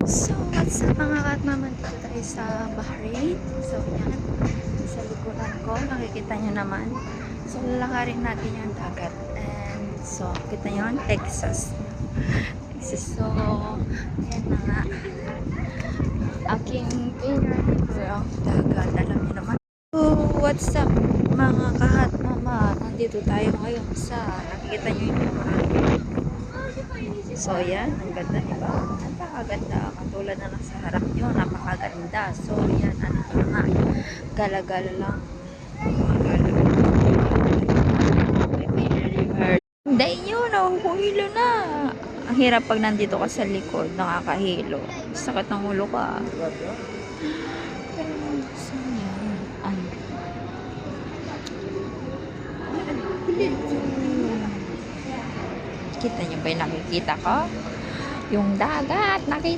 So, what's up mga katmama? Dito tayo sa Bahrain. So, yan. Sa likuran ko, nakikita nyo naman. So, lalakarin natin yung dagat. And, so, kita nyo yung Texas. Texas. So, yan na nga. Aking favorite ang dagat. Alam nyo naman. So, what's up mga katmama? Nandito tayo ngayon sa, nakikita nyo yung likuran. So, yan. Ang ganda, diba? Napakaganda. Katulad na lang sa harap nyo. Napakaganda. So, yan. Ano na nga. Gala-gala lang. Hindi nyo. Nahuhilo na. Ang hirap pag nandito ka sa likod. Nakakahilo. Sakit ng ulo ka. Pero, saan yan? Ano? Kita nyo ba yung nakikita ko? Yung dagat, nakita